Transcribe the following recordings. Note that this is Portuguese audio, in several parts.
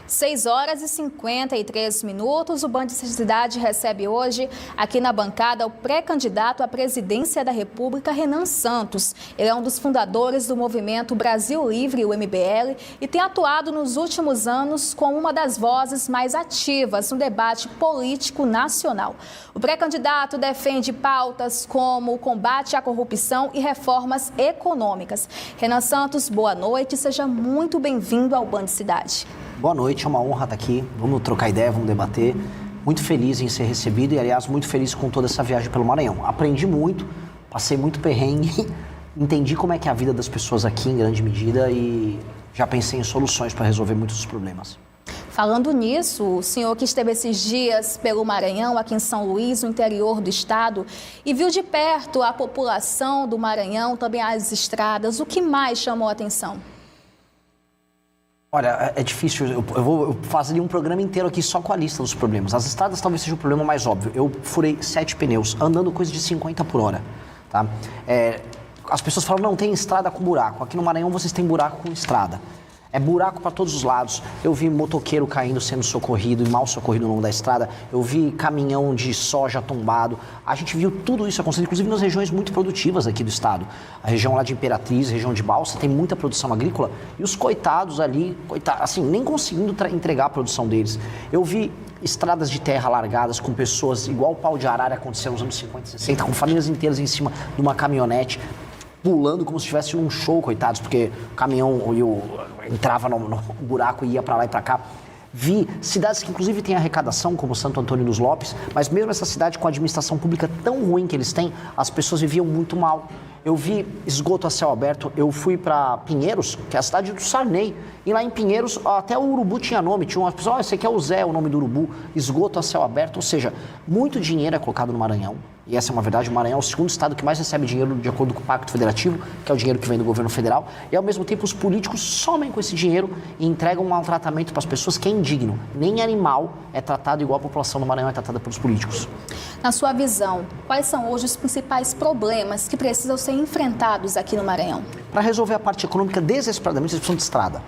6h53. O Band Cidade recebe hoje, aqui na bancada, o pré-candidato à presidência da República, Renan Santos. Ele é um dos fundadores do movimento Brasil Livre, o MBL, e tem atuado nos últimos anos como uma das vozes mais ativas no debate político nacional. O pré-candidato defende pautas como o combate à corrupção e reformas econômicas. Renan Santos, boa noite, seja muito bem-vindo ao Band Cidade. Boa noite, é uma honra estar aqui. Vamos trocar ideia, vamos debater. Muito feliz em ser recebido e, aliás, muito feliz com toda essa viagem pelo Maranhão. Aprendi muito, passei muito perrengue, entendi como é que é a vida das pessoas aqui em grande medida e já pensei em soluções para resolver muitos dos problemas. Falando nisso, o senhor que esteve esses dias pelo Maranhão, aqui em São Luís, no interior do estado, e viu de perto a população do Maranhão, também as estradas, o que mais chamou a atenção? Olha, é difícil, eu fazer um programa inteiro aqui só com a lista dos problemas. As estradas talvez seja o problema mais óbvio. Eu furei 7 pneus, andando coisa de 50 por hora, tá? As pessoas falam, não, tem estrada com buraco. Aqui no Maranhão vocês têm buraco com estrada. É buraco para todos os lados. Eu vi motoqueiro caindo, sendo socorrido e mal socorrido no longo da estrada. Eu vi caminhão de soja tombado. A gente viu tudo isso acontecendo, inclusive nas regiões muito produtivas aqui do estado. A região lá de Imperatriz, região de Balsa, tem muita produção agrícola. E os coitados ali, assim, nem conseguindo entregar a produção deles. Eu vi estradas de terra largadas com pessoas igual o pau de arara aconteceu nos anos 50 e 60, com famílias inteiras em cima de uma caminhonete, pulando como se estivesse num show, coitados, porque o caminhão entrava no buraco e ia para lá e para cá. Vi cidades que inclusive têm arrecadação, como Santo Antônio dos Lopes, mas mesmo essa cidade com a administração pública tão ruim que eles têm, as pessoas viviam muito mal. Eu vi esgoto a céu aberto, eu fui para Pinheiros, que é a cidade do Sarney, e lá em Pinheiros até o urubu tinha nome, tinha umas pessoas, esse aqui é o Zé, o nome do urubu, esgoto a céu aberto, ou seja, muito dinheiro é colocado no Maranhão. E essa é uma verdade, o Maranhão é o segundo estado que mais recebe dinheiro de acordo com o Pacto Federativo, que é o dinheiro que vem do governo federal, e ao mesmo tempo os políticos somem com esse dinheiro e entregam um maltratamento para as pessoas que é indigno. Nem animal é tratado igual a população do Maranhão é tratada pelos políticos. Na sua visão, quais são hoje os principais problemas que precisam ser enfrentados aqui no Maranhão? Para resolver a parte econômica, desesperadamente, vocês precisam de estrada.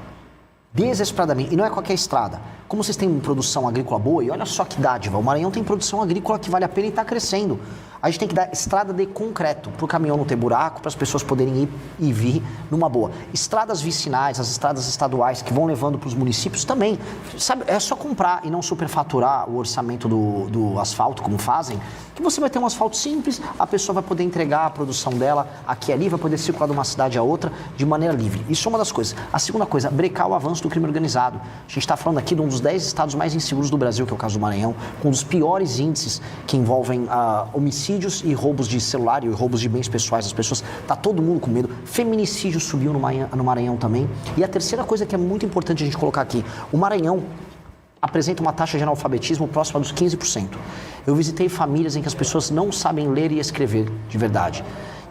Desesperadamente. E não é qualquer estrada. Como vocês têm produção agrícola boa, e olha só que dádiva, o Maranhão tem produção agrícola que vale a pena e está crescendo. A gente tem que dar estrada de concreto, para o caminhão não ter buraco, para as pessoas poderem ir e vir numa boa. Estradas vicinais, as estradas estaduais que vão levando para os municípios também. Sabe, é só comprar e não superfaturar o orçamento do asfalto, como fazem, que você vai ter um asfalto simples, a pessoa vai poder entregar a produção dela aqui e ali, vai poder circular de uma cidade a outra de maneira livre. Isso é uma das coisas. A segunda coisa, brecar o avanço do crime organizado. A gente está falando aqui de um dos 10 estados mais inseguros do Brasil, que é o caso do Maranhão, com um dos piores índices que envolvem homicídios e roubos de celular e roubos de bens pessoais das pessoas. Tá todo mundo com medo. Feminicídio subiu no Maranhão também. E a terceira coisa que é muito importante a gente colocar aqui, o Maranhão apresenta uma taxa de analfabetismo próxima dos 15%. Eu visitei famílias em que as pessoas não sabem ler e escrever de verdade.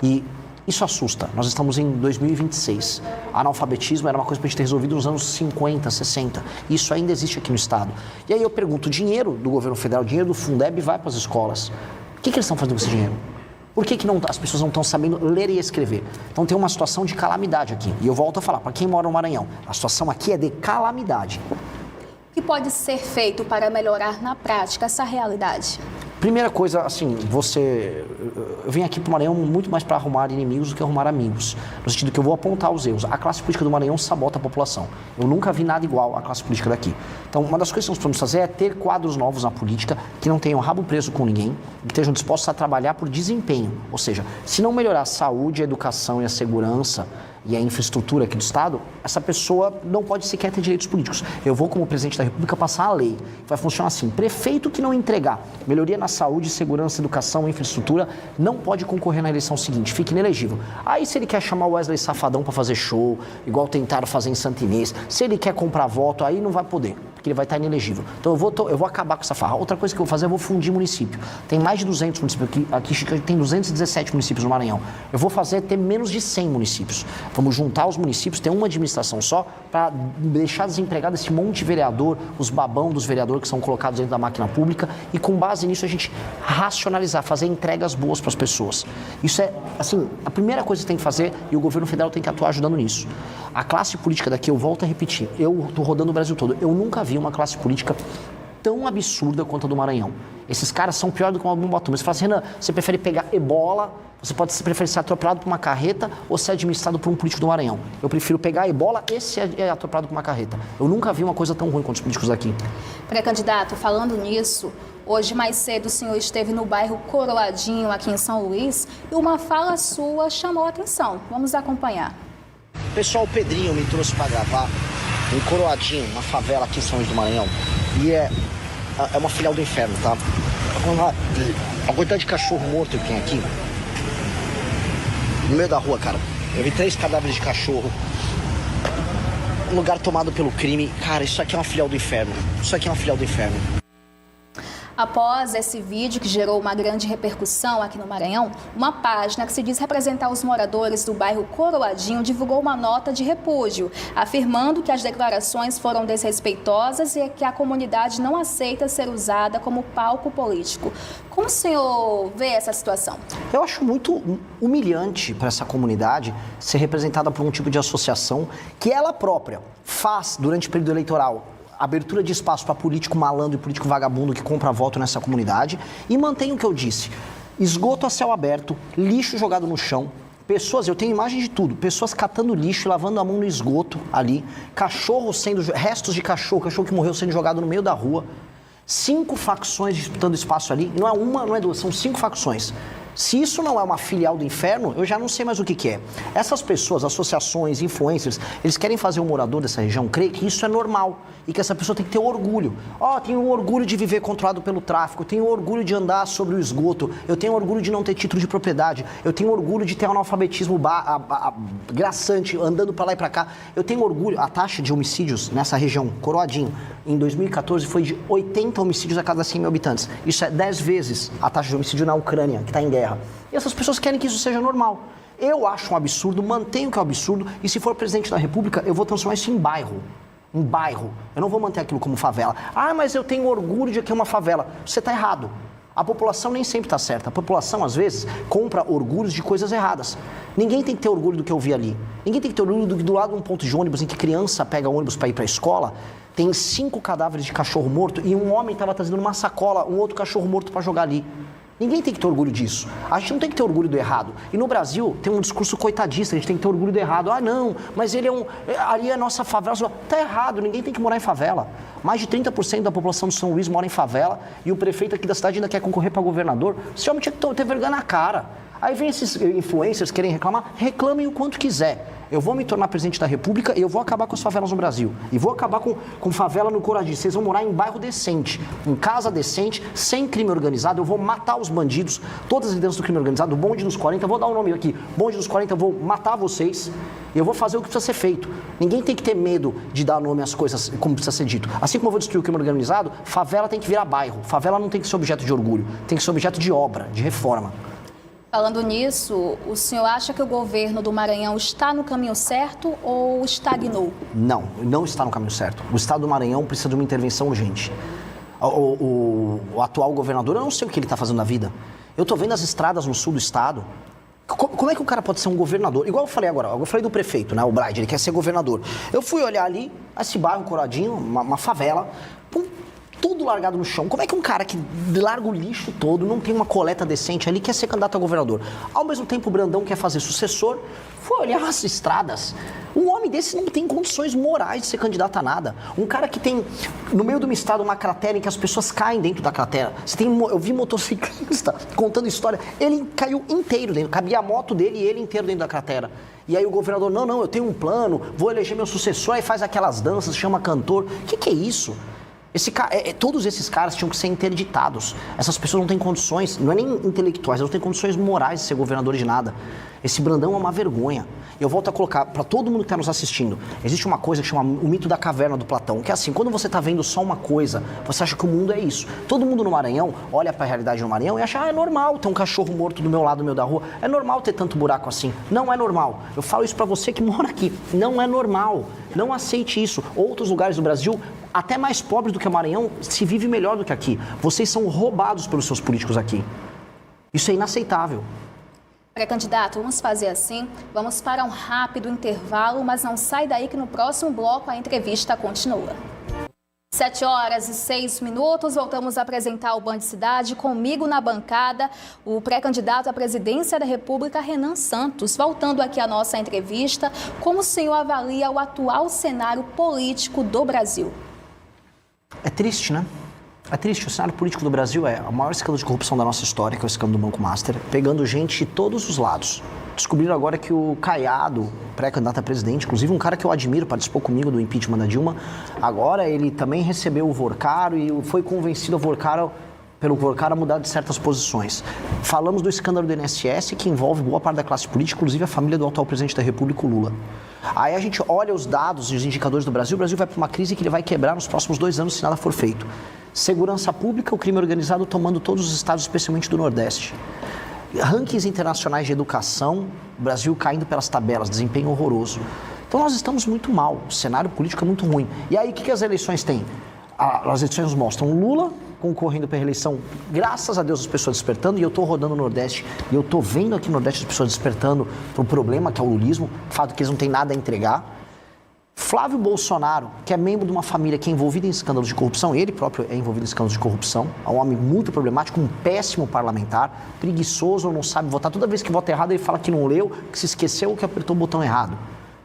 E isso assusta. Nós estamos em 2026. Analfabetismo era uma coisa para a gente ter resolvido nos anos 50, 60. Isso ainda existe aqui no estado. E aí eu pergunto, o dinheiro do governo federal, o dinheiro do Fundeb vai para as escolas. O que eles estão fazendo com esse dinheiro? Por que as pessoas não estão sabendo ler e escrever? Então tem uma situação de calamidade aqui. E eu volto a falar, para quem mora no Maranhão, a situação aqui é de calamidade. O que pode ser feito para melhorar na prática essa realidade? Primeira coisa, assim, eu vim aqui para o Maranhão muito mais para arrumar inimigos do que arrumar amigos. No sentido que eu vou apontar os erros. A classe política do Maranhão sabota a população. Eu nunca vi nada igual à classe política daqui. Então, uma das coisas que nós podemos fazer é ter quadros novos na política que não tenham rabo preso com ninguém, que estejam dispostos a trabalhar por desempenho. Ou seja, se não melhorar a saúde, a educação e a segurança e a infraestrutura aqui do estado, essa pessoa não pode sequer ter direitos políticos. Eu vou, como presidente da República, passar a lei. Vai funcionar assim. Prefeito que não entregar melhoria na saúde, segurança, educação e infraestrutura não pode concorrer na eleição seguinte. Fica inelegível. Aí, se ele quer chamar o Wesley Safadão para fazer show, igual tentaram fazer em Santo Inês, se ele quer comprar voto, aí não vai poder, porque ele vai estar inelegível. Então, eu vou acabar com essa farra. Outra coisa que eu vou fazer, eu vou fundir município. Tem mais de 200 municípios. Aqui tem 217 municípios no Maranhão. Eu vou fazer ter menos de 100 municípios. Vamos juntar os municípios, ter uma administração só, para deixar desempregado esse monte de vereador, os babão dos vereadores que são colocados dentro da máquina pública, e com base nisso a gente racionalizar, fazer entregas boas para as pessoas. Isso é, assim, a primeira coisa que tem que fazer, e o governo federal tem que atuar ajudando nisso. A classe política daqui, eu volto a repetir, eu estou rodando o Brasil todo, eu nunca vi uma classe política tão absurda quanto a do Maranhão. Esses caras são pior do que uma bomba atômica. Você fala assim, Renan, você prefere pegar ebola, você prefere ser atropelado por uma carreta ou ser administrado por um político do Maranhão? Eu prefiro pegar ebola e ser atropelado por uma carreta. Eu nunca vi uma coisa tão ruim quanto os políticos daqui. Pré-candidato, falando nisso, hoje mais cedo o senhor esteve no bairro Coroadinho, aqui em São Luís, e uma fala sua chamou a atenção. Vamos acompanhar. Pessoal, o Pedrinho me trouxe para gravar em Coroadinho, uma favela aqui em São Luís do Maranhão. E é uma filial do inferno, tá? A quantidade de cachorro morto que tem aqui, no meio da rua, cara. Eu vi 3 cadáveres de cachorro. Um lugar tomado pelo crime. Cara, isso aqui é uma filial do inferno. Isso aqui é uma filial do inferno. Após esse vídeo, que gerou uma grande repercussão aqui no Maranhão, uma página que se diz representar os moradores do bairro Coroadinho divulgou uma nota de repúdio, afirmando que as declarações foram desrespeitosas e que a comunidade não aceita ser usada como palco político. Como o senhor vê essa situação? Eu acho muito humilhante para essa comunidade ser representada por um tipo de associação que ela própria faz durante o período eleitoral. Abertura de espaço para político malandro e político vagabundo que compra voto nessa comunidade e mantém o que eu disse. Esgoto a céu aberto, lixo jogado no chão, pessoas, eu tenho imagem de tudo, pessoas catando lixo, lavando a mão no esgoto ali, restos de cachorro que morreu sendo jogado no meio da rua, 5 facções disputando espaço ali, não é uma, não é duas, são 5 facções. Se isso não é uma filial do inferno, eu já não sei mais o que é. Essas pessoas, associações, influencers, eles querem fazer o morador dessa região crer que isso é normal e que essa pessoa tem que ter orgulho. Tenho orgulho de viver controlado pelo tráfico, tenho orgulho de andar sobre o esgoto, eu tenho orgulho de não ter título de propriedade, eu tenho orgulho de ter analfabetismo graçante, andando para lá e para cá. Eu tenho orgulho, a taxa de homicídios nessa região, Coroadinho, em 2014 foi de 80 homicídios a cada 100 mil habitantes. Isso é 10 vezes a taxa de homicídio na Ucrânia, que está em guerra. E essas pessoas querem que isso seja normal. Eu acho um absurdo, mantenho que é um absurdo, e se for presidente da República, eu vou transformar isso em bairro. Em bairro. Eu não vou manter aquilo como favela. Mas eu tenho orgulho de que é uma favela. Você está errado. A população nem sempre está certa. A população, às vezes, compra orgulhos de coisas erradas. Ninguém tem que ter orgulho do que eu vi ali. Ninguém tem que ter orgulho do que do lado de um ponto de ônibus em que criança pega ônibus para ir para a escola, tem 5 cadáveres de cachorro morto e um homem estava trazendo numa sacola um outro cachorro morto para jogar ali. Ninguém tem que ter orgulho disso. A gente não tem que ter orgulho do errado. E no Brasil tem um discurso coitadista, a gente tem que ter orgulho do errado. Não, mas ele ali é a nossa favela. Tá errado, ninguém tem que morar em favela. Mais de 30% da população de São Luís mora em favela e o prefeito aqui da cidade ainda quer concorrer para governador. Esse homem tinha que ter vergonha na cara. Aí vem esses influencers que querem reclamar, reclamem o quanto quiser. Eu vou me tornar presidente da República e eu vou acabar com as favelas no Brasil. E vou acabar com favela no Coroadinho. Vocês vão morar em bairro decente, em casa decente, sem crime organizado. Eu vou matar os bandidos, todas as lideranças do crime organizado, o bonde dos 40, vou dar um nome aqui, bonde dos 40, eu vou matar vocês. E eu vou fazer o que precisa ser feito. Ninguém tem que ter medo de dar nome às coisas como precisa ser dito. Assim como eu vou destruir o crime organizado, favela tem que virar bairro. Favela não tem que ser objeto de orgulho, tem que ser objeto de obra, de reforma. Falando nisso, o senhor acha que o governo do Maranhão está no caminho certo ou estagnou? Não, não está no caminho certo. O estado do Maranhão precisa de uma intervenção urgente. O atual governador, eu não sei o que ele está fazendo na vida. Eu estou vendo as estradas no sul do estado. Como é que o cara pode ser um governador? Igual eu falei agora, eu falei do prefeito, né, o Bride, ele quer ser governador. Eu fui olhar ali, esse bairro Coroadinho, uma favela, tudo largado no chão. Como é que um cara que larga o lixo todo, não tem uma coleta decente ali, quer ser candidato a governador? Ao mesmo tempo, o Brandão quer fazer sucessor, foi olhar as estradas. Um homem desse não tem condições morais de ser candidato a nada. Um cara que tem, no meio de uma estrada, uma cratera em que as pessoas caem dentro da cratera. Eu vi motociclista contando história, ele caiu inteiro dentro, cabia a moto dele e ele inteiro dentro da cratera. E aí o governador, não, eu tenho um plano, vou eleger meu sucessor, aí faz aquelas danças, chama cantor. O que é isso? Todos esses caras tinham que ser interditados. Essas pessoas não têm condições, não é nem intelectuais, elas não têm condições morais de ser governador de nada. Esse Brandão é uma vergonha. Eu volto a colocar para todo mundo que está nos assistindo, existe uma coisa que chama o mito da caverna do Platão, que é assim, quando você está vendo só uma coisa, você acha que o mundo é isso. Todo mundo no Maranhão olha para a realidade no Maranhão e acha, é normal ter um cachorro morto do meu lado, no meio da rua, é normal ter tanto buraco assim. Não é normal. Eu falo isso para você que mora aqui. Não é normal. Não aceite isso. Outros lugares do Brasil, até mais pobres do que o Maranhão, se vive melhor do que aqui. Vocês são roubados pelos seus políticos aqui. Isso é inaceitável. Pré-candidato, vamos fazer assim, vamos para um rápido intervalo, mas não sai daí que no próximo bloco a entrevista continua. 7h06, voltamos a apresentar o Band Cidade. Comigo na bancada, o pré-candidato à presidência da República, Renan Santos. Voltando aqui à nossa entrevista, como o senhor avalia o atual cenário político do Brasil? É triste, né? É triste. O cenário político do Brasil é o maior escândalo de corrupção da nossa história, que é o escândalo do Banco Master, pegando gente de todos os lados. Descobriram agora que o Caiado, pré-candidato a presidente, inclusive um cara que eu admiro, participou comigo do impeachment da Dilma, agora ele também recebeu o Vorcaro e foi convencido pelo Vorcaro a mudar de certas posições. Falamos do escândalo do INSS, que envolve boa parte da classe política, inclusive a família do atual presidente da República, o Lula. Aí a gente olha os dados e os indicadores do Brasil, o Brasil vai para uma crise que ele vai quebrar nos próximos 2 anos se nada for feito. Segurança pública, o crime organizado tomando todos os estados, especialmente do Nordeste. Rankings internacionais de educação, o Brasil caindo pelas tabelas, desempenho horroroso. Então nós estamos muito mal, o cenário político é muito ruim. E aí o que as eleições têm? As eleições mostram Lula concorrendo para a reeleição, graças a Deus as pessoas despertando, e eu estou rodando no Nordeste, e eu estou vendo aqui no Nordeste as pessoas despertando para o problema que é o lulismo, o fato que eles não têm nada a entregar. Flávio Bolsonaro, que é membro de uma família que é envolvida em escândalos de corrupção, ele próprio é envolvido em escândalos de corrupção, é um homem muito problemático, um péssimo parlamentar, preguiçoso, não sabe votar. Toda vez que vota errado, ele fala que não leu, que se esqueceu, que apertou o botão errado.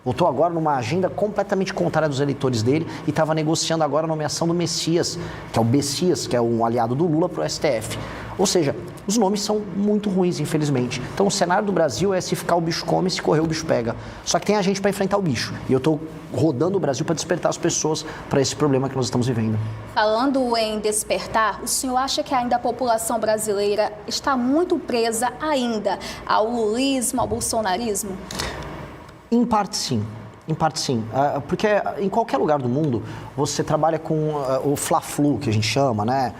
Votou agora numa agenda completamente contrária dos eleitores dele e estava negociando agora a nomeação do Messias, que é o Bessias, que é um aliado do Lula, para o STF. Ou seja, os nomes são muito ruins, infelizmente. Então o cenário do Brasil é se ficar o bicho come, se correr o bicho pega. Só que tem a gente para enfrentar o bicho. E eu estou rodando o Brasil para despertar as pessoas para esse problema que nós estamos vivendo. Falando em despertar, o senhor acha que ainda a população brasileira está muito presa ainda ao lulismo, ao bolsonarismo? Em parte sim. Em parte sim, porque em qualquer lugar do mundo você trabalha com o fla-flu, que a gente chama, né?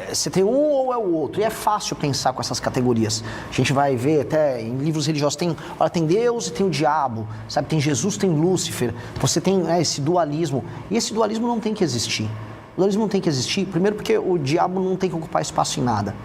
Você tem um ou é o outro, e é fácil pensar com essas categorias. A gente vai ver até em livros religiosos, tem Deus e tem o diabo, sabe? Tem Jesus, tem Lúcifer, você tem esse dualismo, e esse dualismo não tem que existir. O dualismo não tem que existir, primeiro porque o diabo não tem que ocupar espaço em nada.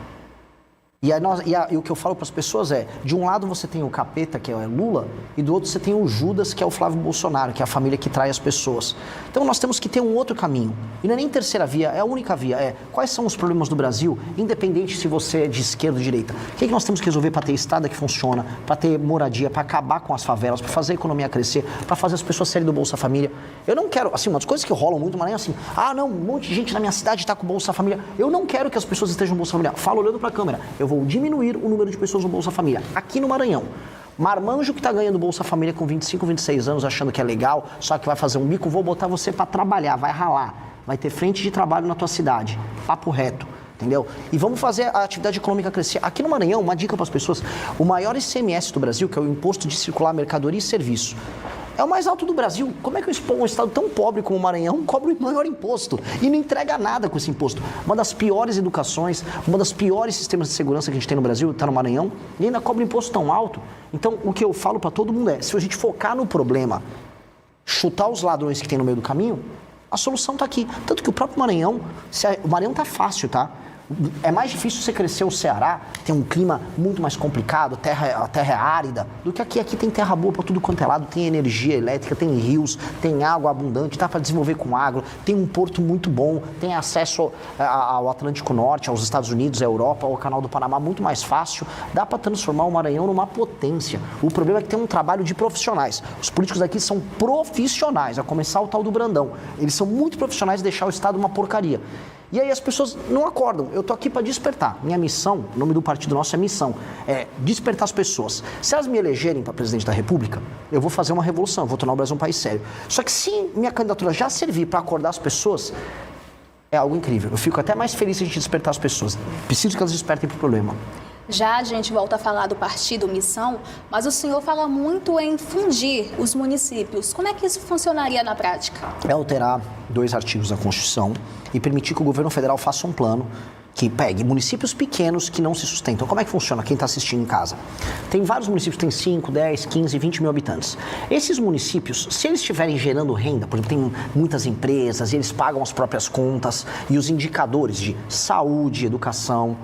E o que eu falo para as pessoas é, de um lado você tem o capeta, que é Lula, e do outro você tem o Judas, que é o Flávio Bolsonaro, que é a família que trai as pessoas. Então nós temos que ter um outro caminho. E não é nem terceira via, é a única via. Quais são os problemas do Brasil, independente se você é de esquerda ou de direita. O que nós temos que resolver para ter estrada que funciona, para ter moradia, para acabar com as favelas, para fazer a economia crescer, para fazer as pessoas saírem do Bolsa Família. Eu não quero, assim, uma das coisas que rolam muito, mas é assim, não, um monte de gente na minha cidade está com o Bolsa Família. Eu não quero que as pessoas estejam no Bolsa Família. Falo olhando para a câmera. Eu vou diminuir o número de pessoas no Bolsa Família. Aqui no Maranhão, marmanjo que está ganhando Bolsa Família com 25, 26 anos, achando que é legal, só que vai fazer um bico, vou botar você para trabalhar, vai ralar, vai ter frente de trabalho na tua cidade. Papo reto. Entendeu? E vamos fazer a atividade econômica crescer. Aqui no Maranhão, uma dica para as pessoas, o maior ICMS do Brasil, que é o Imposto de Circular Mercadoria e Serviço, é o mais alto do Brasil. Como é que um estado tão pobre como o Maranhão cobra o maior imposto e não entrega nada com esse imposto? Uma das piores educações, uma das piores sistemas de segurança que a gente tem no Brasil, está no Maranhão, e ainda cobra imposto tão alto. Então, o que eu falo para todo mundo é, se a gente focar no problema, chutar os ladrões que tem no meio do caminho, a solução está aqui. Tanto que o próprio Maranhão, o Maranhão está fácil, tá? É mais difícil você crescer o Ceará, tem um clima muito mais complicado, a terra é árida, do que aqui. Aqui tem terra boa para tudo quanto é lado, tem energia elétrica, tem rios, tem água abundante, dá para desenvolver com agro, tem um porto muito bom, tem acesso ao Atlântico Norte, aos Estados Unidos, à Europa, ao Canal do Panamá muito mais fácil, dá para transformar o Maranhão numa potência. O problema é que tem um trabalho de profissionais. Os políticos daqui são profissionais, a começar o tal do Brandão. Eles são muito profissionais de deixar o Estado uma porcaria. E aí as pessoas não acordam. Eu tô aqui para despertar. Minha missão, o nome do partido nosso é missão, é despertar as pessoas. Se elas me elegerem para presidente da República, eu vou fazer uma revolução, eu vou tornar o Brasil um país sério. Só que se minha candidatura já servir para acordar as pessoas, é algo incrível. Eu fico até mais feliz se a gente despertar as pessoas. Preciso que elas despertem para o problema. Já a gente volta a falar do partido Missão, mas o senhor fala muito em fundir os municípios. Como é que isso funcionaria na prática? É alterar 2 artigos da Constituição e permitir que o governo federal faça um plano que pegue municípios pequenos que não se sustentam. Como é que funciona? Quem está assistindo em casa. Tem vários municípios que têm 5, 10, 15, 20 mil habitantes. Esses municípios, se eles estiverem gerando renda, por exemplo, tem muitas empresas e eles pagam as próprias contas e os indicadores de saúde, educação,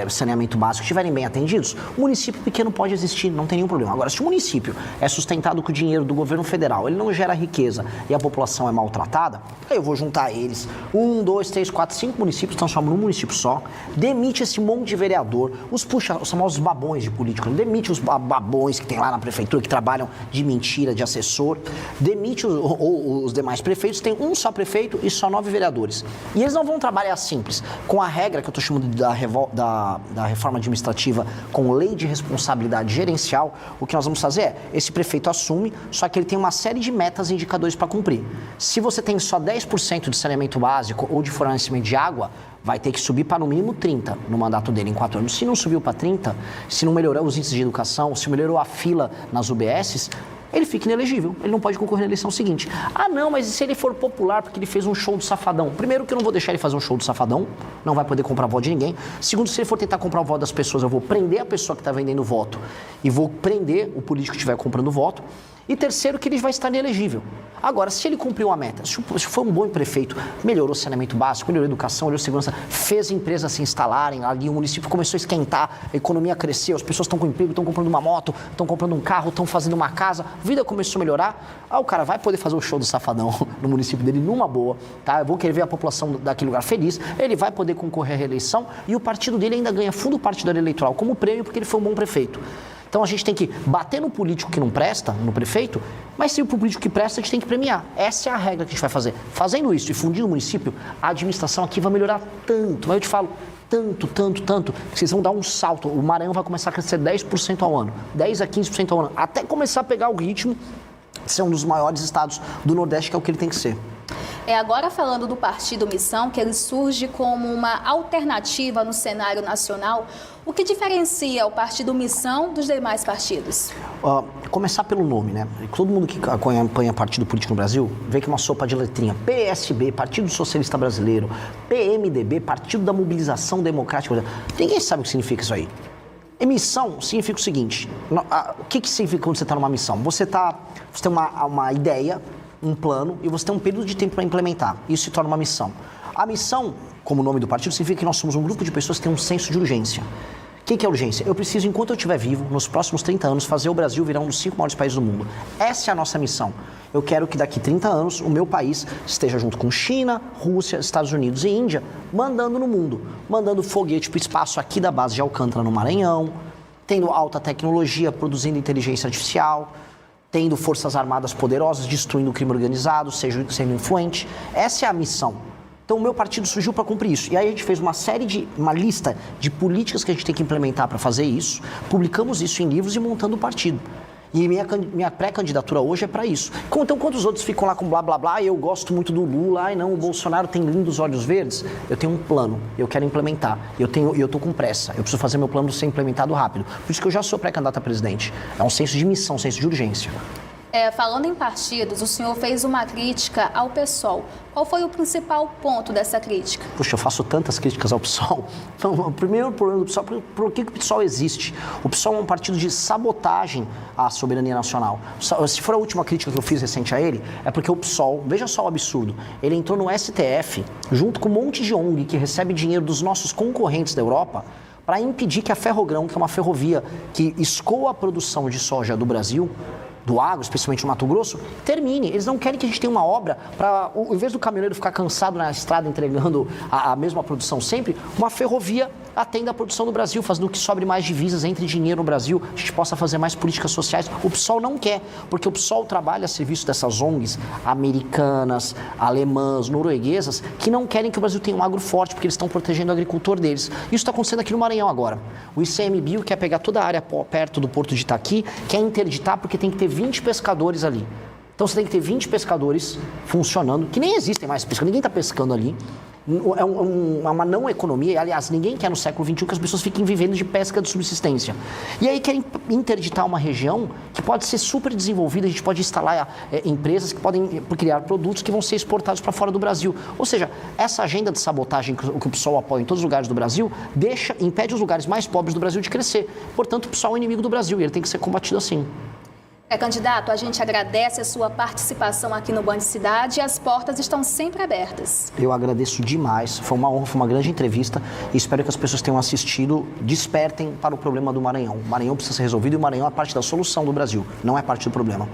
saneamento básico estiverem bem atendidos, o município pequeno pode existir, não tem nenhum problema. Agora, se o município é sustentado com o dinheiro do governo federal, ele não gera riqueza e a população é maltratada, aí eu vou juntar eles, 1, 2, 3, 4, 5 municípios, transforma num município só, demite esse monte de vereador, os famosos babões de político, demite os babões que tem lá na prefeitura, que trabalham de mentira, de assessor, demite os demais prefeitos, tem um só prefeito e só 9 vereadores. E eles não vão trabalhar simples, com a regra que eu estou chamando da reforma administrativa, com lei de responsabilidade gerencial. O que nós vamos fazer é, esse prefeito assume, só que ele tem uma série de metas e indicadores para cumprir. Se você tem só 10% de saneamento básico ou de fornecimento de água, vai ter que subir para no mínimo 30 no mandato dele em 4 anos. Se não subiu para 30, se não melhorou os índices de educação, se melhorou a fila nas UBSs, ele fica inelegível, ele não pode concorrer na eleição seguinte. Ah, não, mas e se ele for popular porque ele fez um show do Safadão? Primeiro que eu não vou deixar ele fazer um show do Safadão, não vai poder comprar voto de ninguém. Segundo, se ele for tentar comprar o voto das pessoas, eu vou prender a pessoa que está vendendo voto e vou prender o político que estiver comprando voto. E terceiro, que ele vai estar inelegível. Agora, se ele cumpriu a meta, se foi um bom prefeito, melhorou o saneamento básico, melhorou a educação, melhorou a segurança, fez empresas se instalarem ali, o município começou a esquentar, a economia cresceu, as pessoas estão com emprego, estão comprando uma moto, estão comprando um carro, estão fazendo uma casa, a vida começou a melhorar, o cara vai poder fazer o show do Safadão no município dele numa boa, tá? Eu vou querer ver a população daquele lugar feliz, ele vai poder concorrer à reeleição e o partido dele ainda ganha fundo partidário eleitoral como prêmio porque ele foi um bom prefeito. Então a gente tem que bater no político que não presta, no prefeito, mas se o político que presta, a gente tem que premiar. Essa é a regra que a gente vai fazer. Fazendo isso e fundindo o município, a administração aqui vai melhorar tanto. Mas eu te falo, tanto, que vocês vão dar um salto. O Maranhão vai começar a crescer 10% ao ano, 10 a 15% ao ano, até começar a pegar o ritmo de ser um dos maiores estados do Nordeste, que é o que ele tem que ser. Agora falando do Partido Missão, que ele surge como uma alternativa no cenário nacional, o que diferencia o Partido Missão dos demais partidos? Começar pelo nome, né? Todo mundo que acompanha partido político no Brasil vê que é uma sopa de letrinha. PSB, Partido Socialista Brasileiro, PMDB, Partido da Mobilização Democrática. Ninguém sabe o que significa isso aí. E missão significa o seguinte, o que significa quando você está numa missão? Você tem uma ideia, um plano e você tem um período de tempo para implementar. Isso se torna uma missão. A missão, como o nome do partido, significa que nós somos um grupo de pessoas que tem um senso de urgência. O que é urgência? Eu preciso, enquanto eu estiver vivo, nos próximos 30 anos, fazer o Brasil virar um dos 5 maiores países do mundo. Essa é a nossa missão. Eu quero que daqui 30 anos o meu país esteja junto com China, Rússia, Estados Unidos e Índia, mandando no mundo. Mandando foguete para o espaço aqui da base de Alcântara, no Maranhão, tendo alta tecnologia, produzindo inteligência artificial, tendo forças armadas poderosas, destruindo o crime organizado, sendo influente. Essa é a missão. Então o meu partido surgiu para cumprir isso. E aí a gente fez uma lista de políticas que a gente tem que implementar para fazer isso, publicamos isso em livros e montando o partido. E minha pré-candidatura hoje é para isso. Então, quando os outros ficam lá com blá, blá, blá, eu gosto muito do Lula, ai não, o Bolsonaro tem lindos olhos verdes, eu tenho um plano, eu quero implementar, eu estou com pressa, eu preciso fazer meu plano ser implementado rápido. Por isso que eu já sou pré-candidato a presidente. É um senso de missão, um senso de urgência. Falando em partidos, o senhor fez uma crítica ao PSOL. Qual foi o principal ponto dessa crítica? Puxa, eu faço tantas críticas ao PSOL. Então, o primeiro problema do PSOL, por que o PSOL existe? O PSOL é um partido de sabotagem à soberania nacional. Se for a última crítica que eu fiz recente a ele, é porque o PSOL, veja só o absurdo, ele entrou no STF, junto com um monte de ONG que recebe dinheiro dos nossos concorrentes da Europa, para impedir que a Ferrogrão, que é uma ferrovia que escoa a produção de soja do Brasil, do agro, especialmente no Mato Grosso, termine. Eles não querem que a gente tenha uma obra para, em vez do caminhoneiro ficar cansado na estrada entregando a mesma produção sempre, uma ferrovia atenda a produção do Brasil, fazendo que sobre mais divisas, entre dinheiro no Brasil, a gente possa fazer mais políticas sociais. O PSOL não quer, porque o PSOL trabalha a serviço dessas ONGs americanas, alemãs, norueguesas, que não querem que o Brasil tenha um agro forte, porque eles estão protegendo o agricultor deles. Isso está acontecendo aqui no Maranhão agora. O ICMBio quer pegar toda a área perto do Porto de Itaqui, quer interditar porque tem que ter 20 pescadores ali. Então você tem que ter 20 pescadores funcionando, que nem existem mais pescadores, ninguém está pescando ali. É uma não economia, aliás, ninguém quer no século XXI que as pessoas fiquem vivendo de pesca de subsistência. E aí querem interditar uma região que pode ser super desenvolvida, a gente pode instalar empresas que podem criar produtos que vão ser exportados para fora do Brasil. Ou seja, essa agenda de sabotagem que o PSOL apoia em todos os lugares do Brasil, impede os lugares mais pobres do Brasil de crescer. Portanto, o PSOL é inimigo do Brasil e ele tem que ser combatido assim. Candidato, a gente agradece a sua participação aqui no Band Cidade e as portas estão sempre abertas. Eu agradeço demais, foi uma honra, foi uma grande entrevista e espero que as pessoas tenham assistido, despertem para o problema do Maranhão. O Maranhão precisa ser resolvido e o Maranhão é parte da solução do Brasil, não é parte do problema.